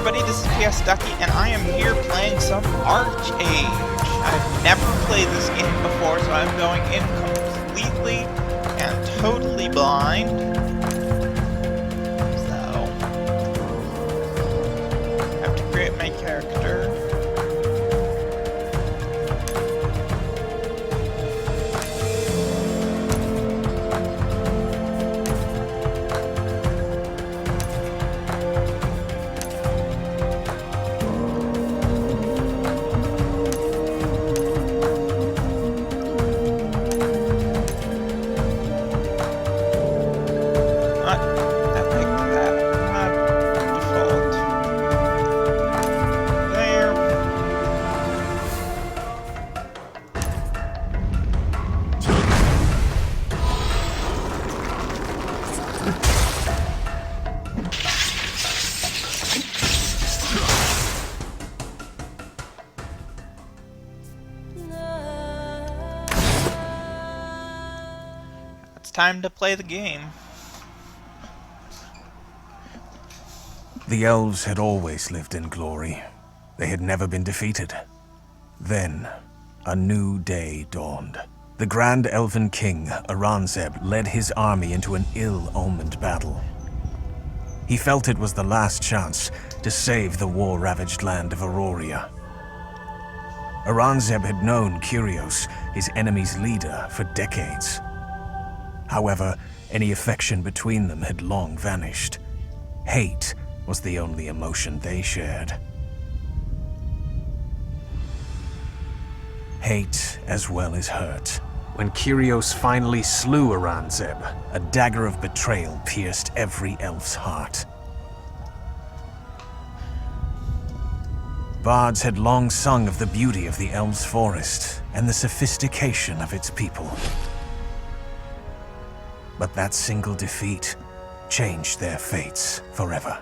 everybody, this is PSDuckie, and I am here playing some ArcheAge. I've never played this game before, so I'm going in completely and totally blind. So, I have to create my character. Time to play the game. The elves had always lived in glory. They had never been defeated. Then, a new day dawned. The Grand Elven King, Aranzeb, led his army into an ill-omened battle. He felt it was the last chance to save the war-ravaged land of Auroria. Aranzeb had known Kyrios, his enemy's leader, for decades. However, any affection between them had long vanished. Hate was the only emotion they shared. Hate as well as hurt. When Kyrios finally slew Aranzeb, a dagger of betrayal pierced every elf's heart. Bards had long sung of the beauty of the elves' forest and the sophistication of its people. But that single defeat changed their fates forever.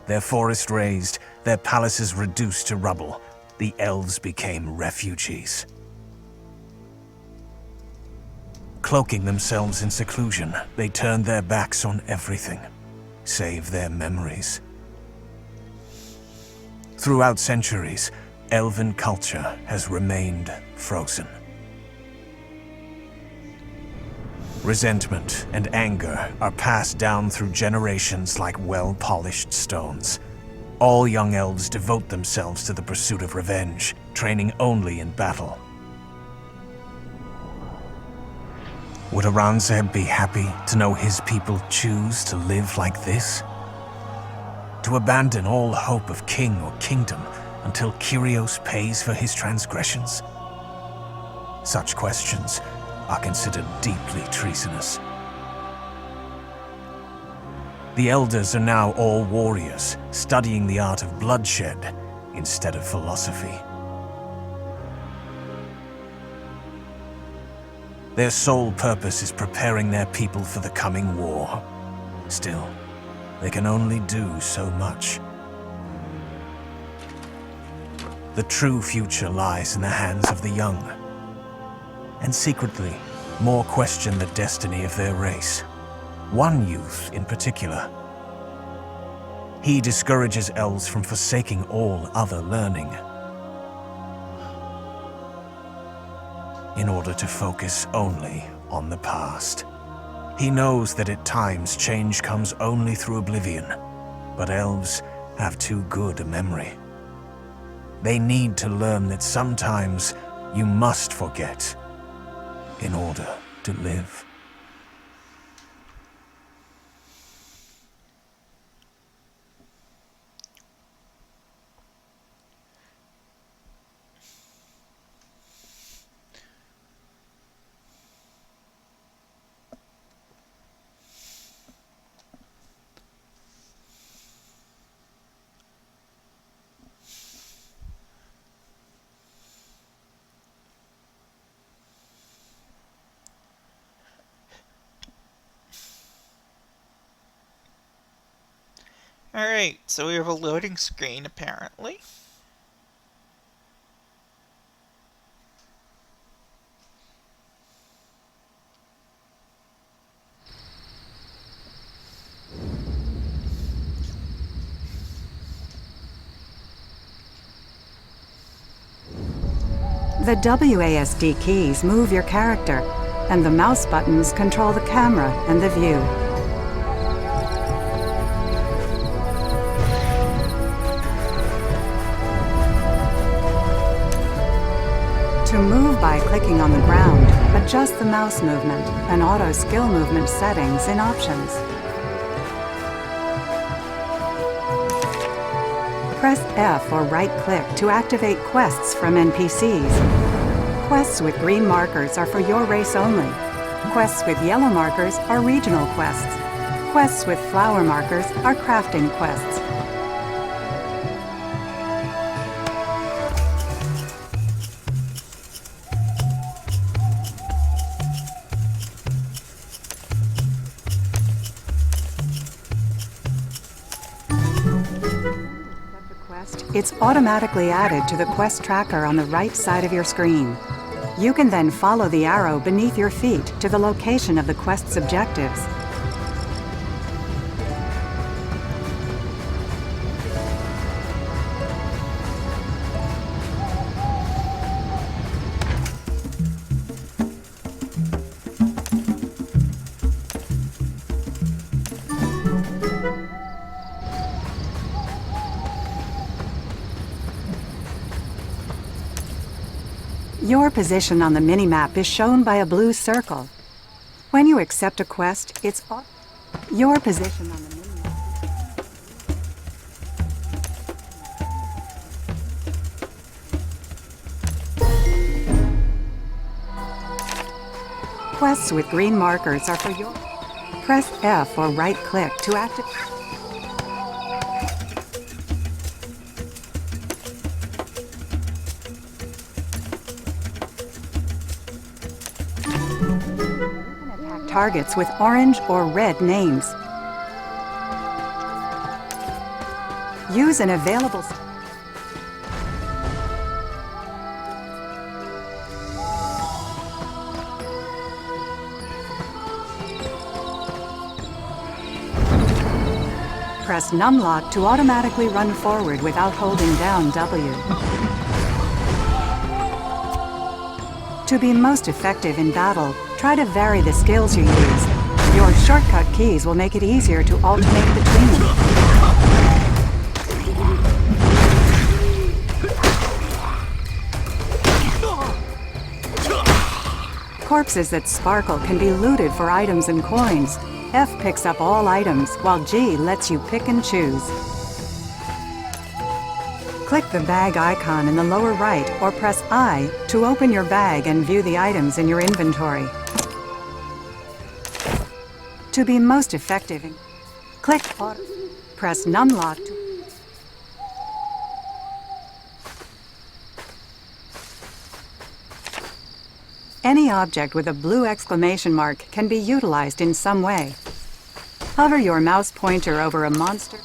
Their forest razed, their palaces reduced to rubble, the elves became refugees. Cloaking themselves in seclusion, they turned their backs on everything, save their memories. Throughout centuries, elven culture has remained frozen. Resentment and anger are passed down through generations like well-polished stones. All young elves devote themselves to the pursuit of revenge, training only in battle. Would Aranzeb be happy to know his people choose to live like this? To abandon all hope of king or kingdom until Kyrios pays for his transgressions? Such questions are considered deeply treasonous. The elders are now all warriors, studying the art of bloodshed instead of philosophy. Their sole purpose is preparing their people for the coming war. Still, they can only do so much. The true future lies in the hands of the young. And secretly, more question the destiny of their race. One youth in particular. He discourages elves from forsaking all other learning in order to focus only on the past. He knows that at times change comes only through oblivion, but elves have too good a memory. They need to learn that sometimes you must forget in order to live. Alright, so we have a loading screen apparently. The WASD keys move your character, and the mouse buttons control the camera and the view. To move by clicking on the ground, adjust the mouse movement and auto skill movement settings in options. Press F or right-click to activate quests from NPCs. Quests with green markers are for your race only. Quests with yellow markers are regional quests. Quests with flower markers are crafting quests. It's automatically added to the quest tracker on the right side of your screen. You can then follow the arrow beneath your feet to the location of the quest's objectives. Your position on the minimap is shown by a blue circle. When you accept a quest, your position on the minimap. Quests with green markers are for your... Press F or right-click to activate... targets with orange or red names. Use an available... Press numlock to automatically run forward without holding down W. To be most effective in battle, try to vary the skills you use. Your shortcut keys will make it easier to alternate between them. Corpses that sparkle can be looted for items and coins. F picks up all items, while G lets you pick and choose. Click the bag icon in the lower right or press I to open your bag and view the items in your inventory. To be most effective, click Auto. Press numlock to... Any object with a blue exclamation mark can be utilized in some way. Hover your mouse pointer over a monster.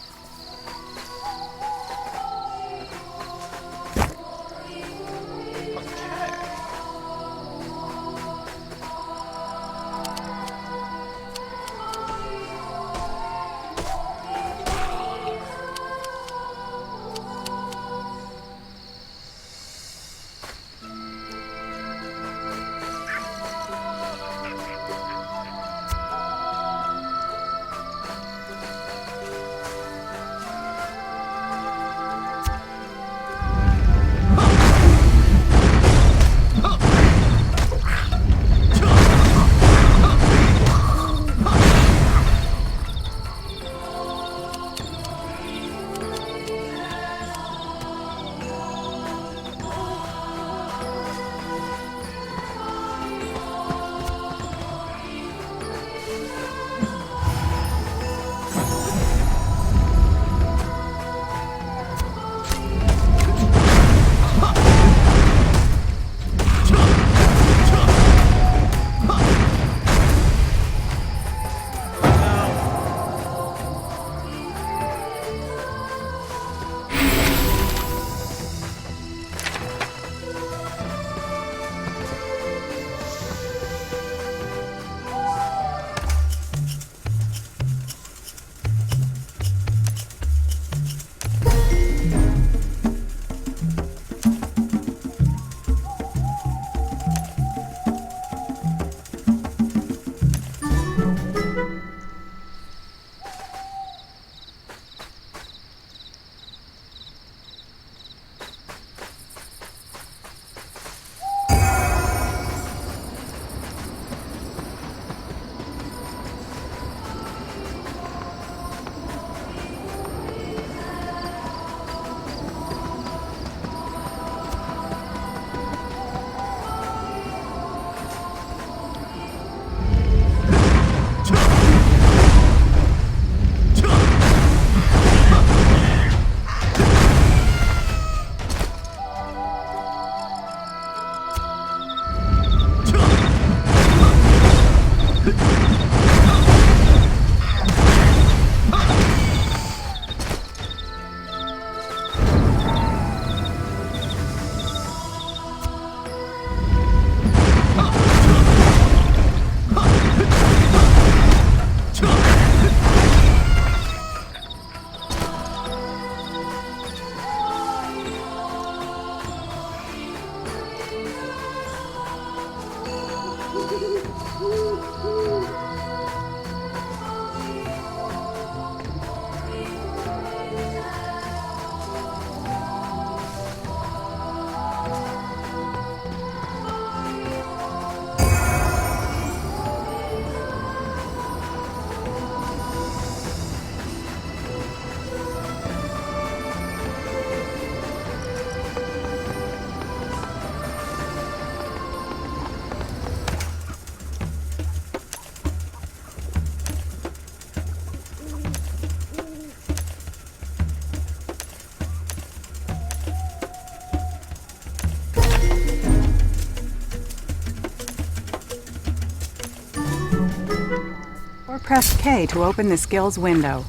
or press K to open the skills window.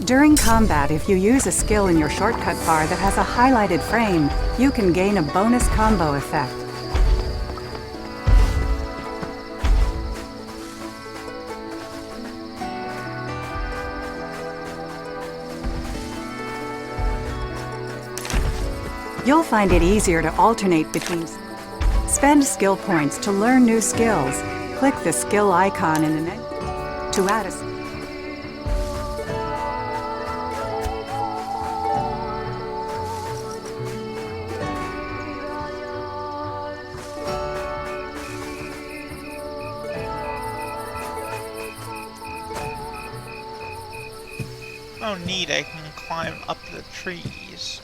During combat, if you use a skill in your shortcut bar that has a highlighted frame, you can gain a bonus combo effect. You'll find it easier to alternate between. Spend skill points to learn new skills. Click the skill icon in the menu to add a. Oh neat, I can climb up the trees.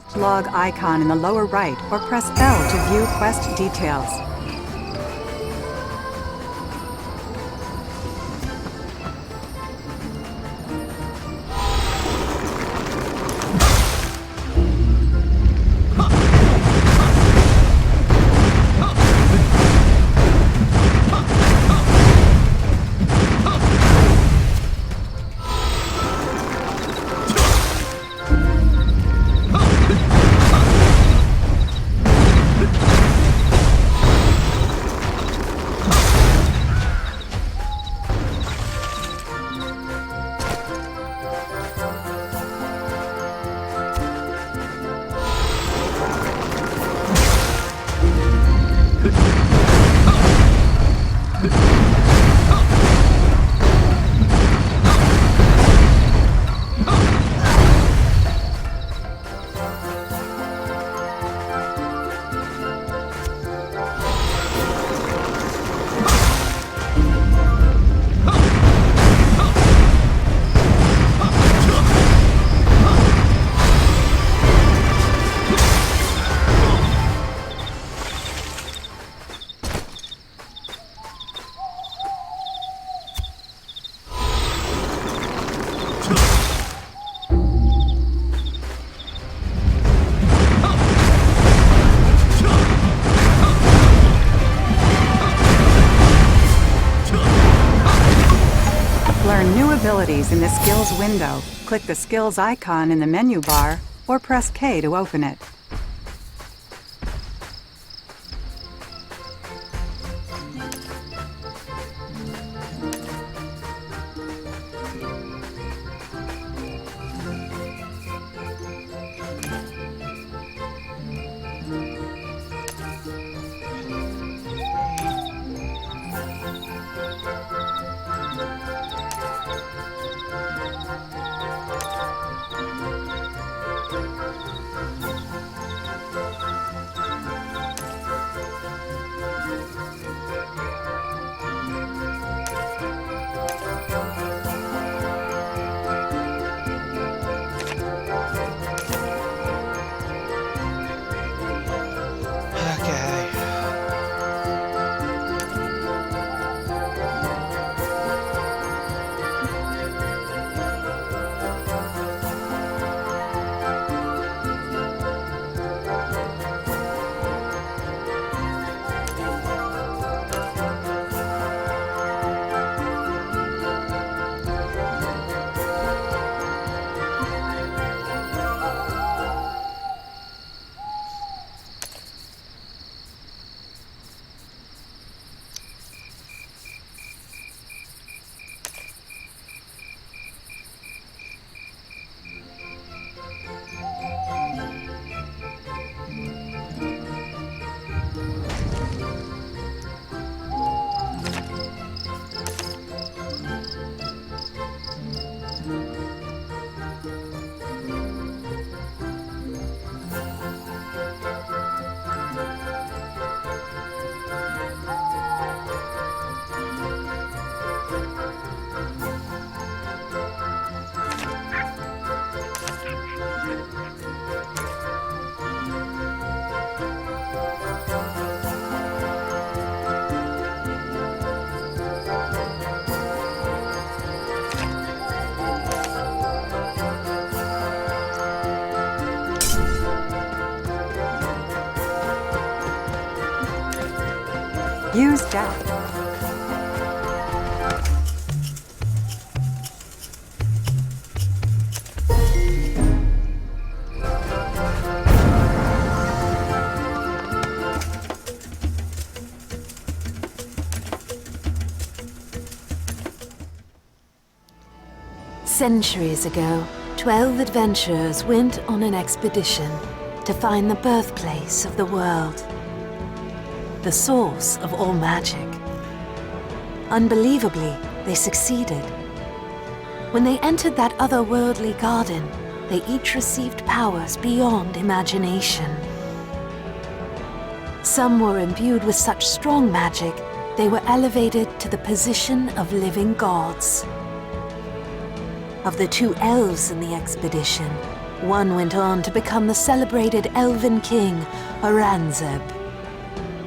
Quest log icon in the lower right or press L to view quest details. Learn new abilities in the Skills window. Click the Skills icon in the menu bar or press K to open it. Use dash. Centuries ago, 12 adventurers went on an expedition to find the birthplace of the world, the source of all magic. Unbelievably, they succeeded. When they entered that otherworldly garden, they each received powers beyond imagination. Some were imbued with such strong magic, they were elevated to the position of living gods. Of the two elves in the expedition, One went on to become the celebrated elven king, Aurangzeb.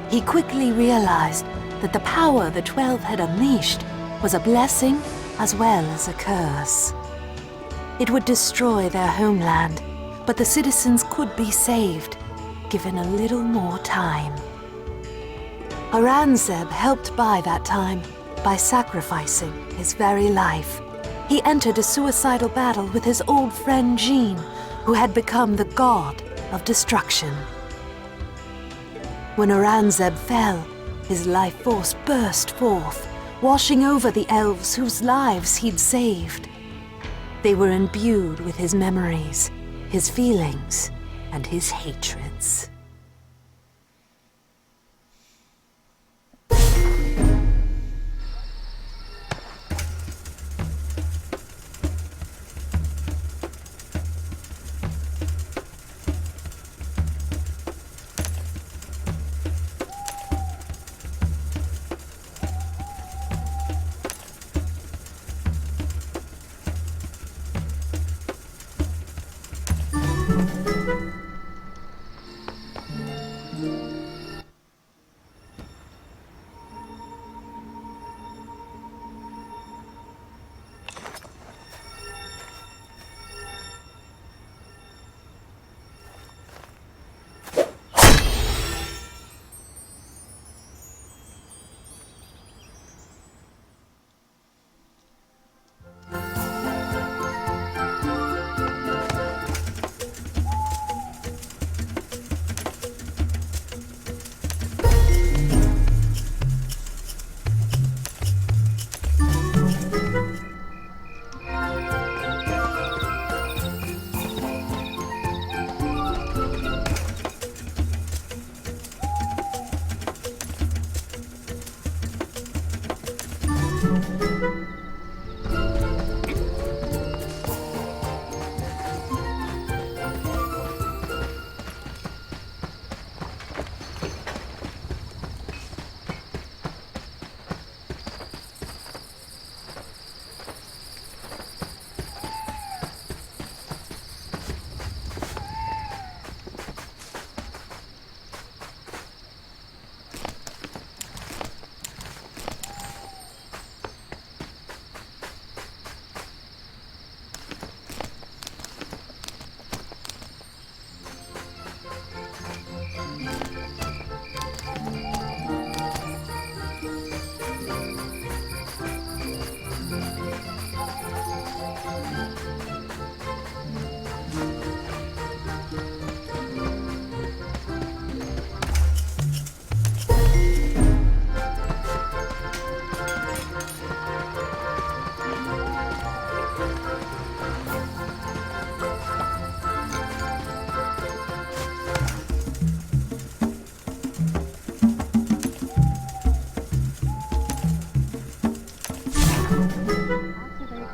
He quickly realized that the power the 12 had unleashed was a blessing as well as a curse. It would destroy their homeland, but the citizens could be saved, given a little more time. Aurangzeb helped buy that time by sacrificing his very life. He entered a suicidal battle with his old friend Jean, who had become the god of destruction. When Aurangzeb fell, his life force burst forth, washing over the elves whose lives he'd saved. They were imbued with his memories, his feelings, and his hatreds.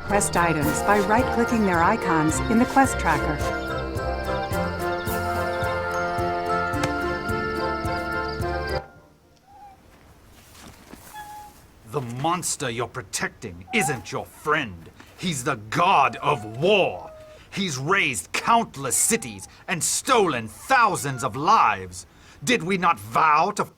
Quest items by right-clicking their icons in the quest tracker. The monster you're protecting isn't your friend. He's the god of war. He's razed countless cities and stolen thousands of lives. Did we not vow to...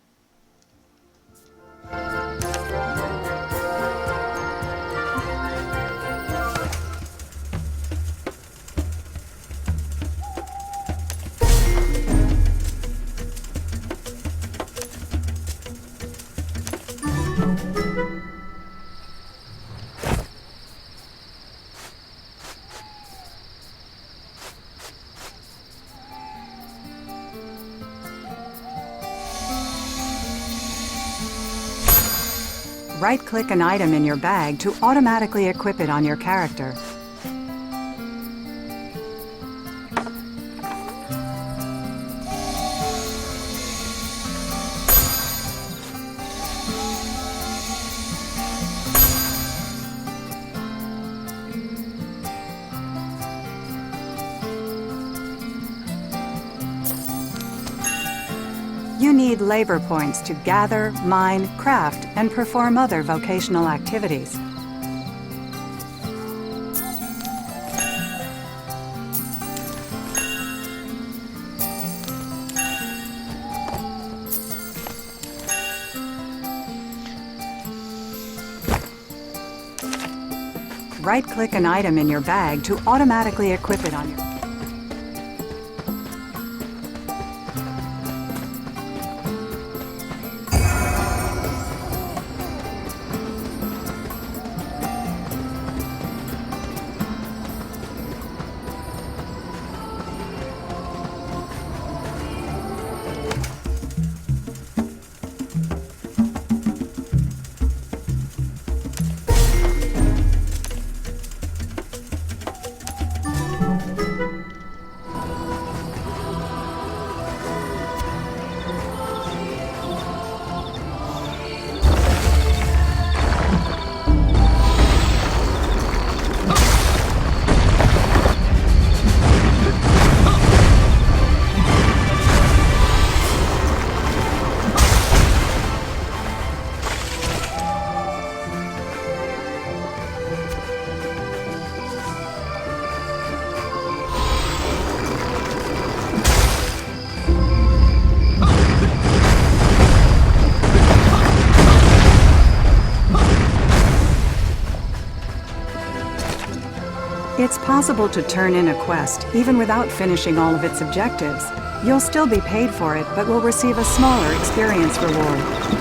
Right-click an item in your bag to automatically equip it on your character. You need labor points to gather, mine, craft, and perform other vocational activities. right-click an item in your bag to automatically equip it on your... It's possible to turn in a quest even without finishing all of its objectives. You'll still be paid for it, but will receive a smaller experience reward.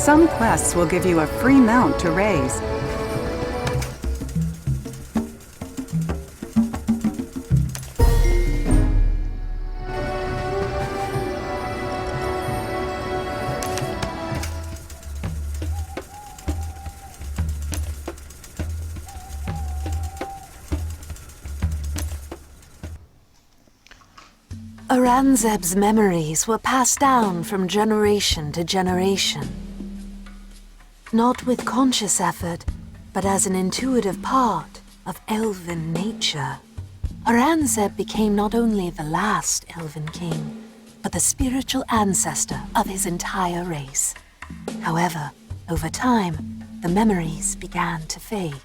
Some quests will give you a free mount to raise. Aurangzeb's memories were passed down from generation to generation. Not with conscious effort, but as an intuitive part of elven nature. Aurangzeb became not only the last elven king, but the spiritual ancestor of his entire race. However, over time, the memories began to fade.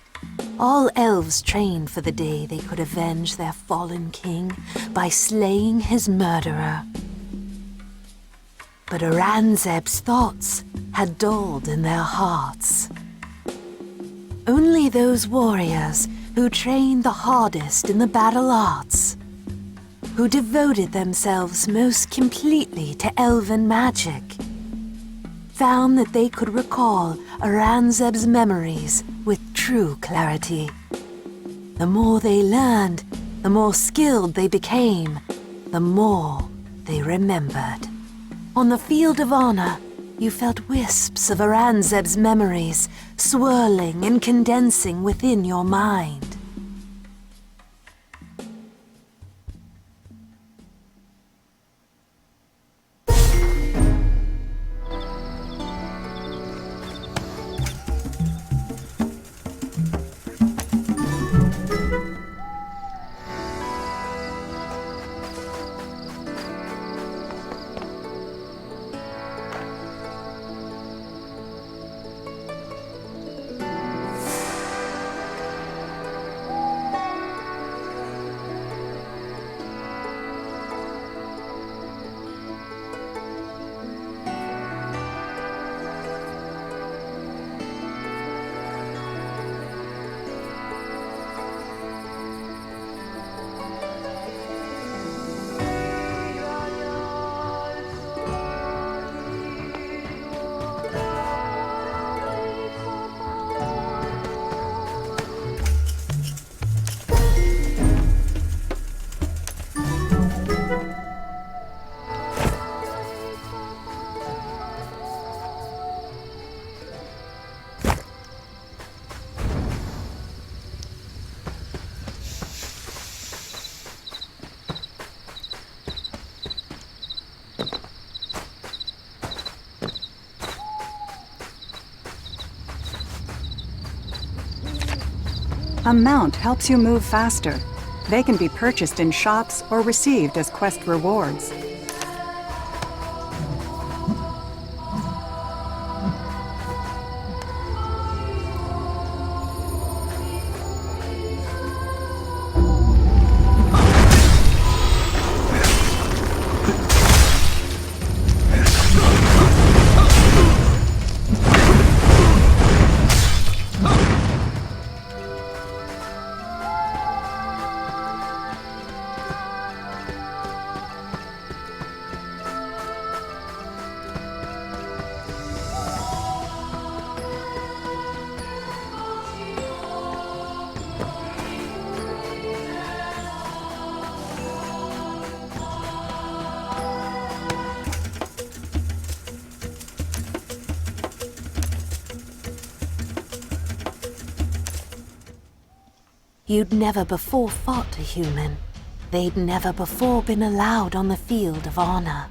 All elves trained for the day they could avenge their fallen king by slaying his murderer. But Aurangzeb's thoughts had dulled in their hearts. Only those warriors who trained the hardest in the battle arts, who devoted themselves most completely to elven magic, found that they could recall Aurangzeb's memories with true clarity. The more they learned, the more skilled they became, the more they remembered. On the field of honor, you felt wisps of Aurangzeb's memories swirling and condensing within your mind. A mount helps you move faster. They can be purchased in shops or received as quest rewards. You'd never before fought a human. They'd never before been allowed on the field of honor.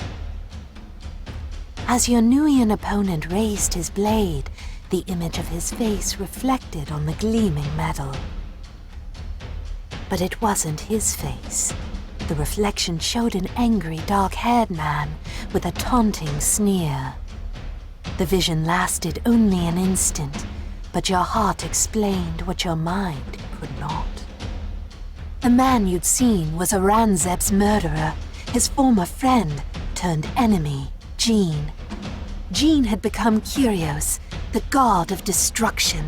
As your Nuian opponent raised his blade, the image of his face reflected on the gleaming metal. But it wasn't his face. The reflection showed an angry, dark-haired man with a taunting sneer. The vision lasted only an instant, but your heart explained what your mind could not. The man you'd seen was Aranzeb's murderer, his former friend turned enemy, Jean. Jean had become Kyrios, the god of destruction,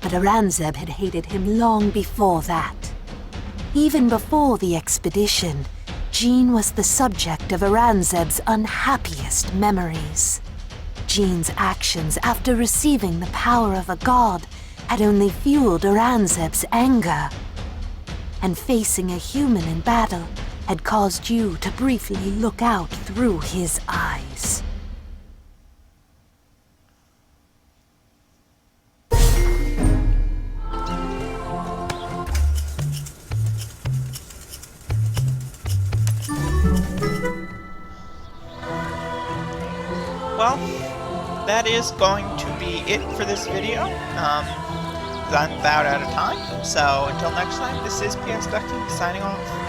but Aranzeb had hated him long before that. Even before the expedition, Jean was the subject of Aranzeb's unhappiest memories. Jean's actions after receiving the power of a god had only fueled Aranzeb's anger. And facing a human in battle had caused you to briefly look out through his eyes. Well, that is going to be it for this video. I'm about out of time, so until next time, this is PSDuckie signing off.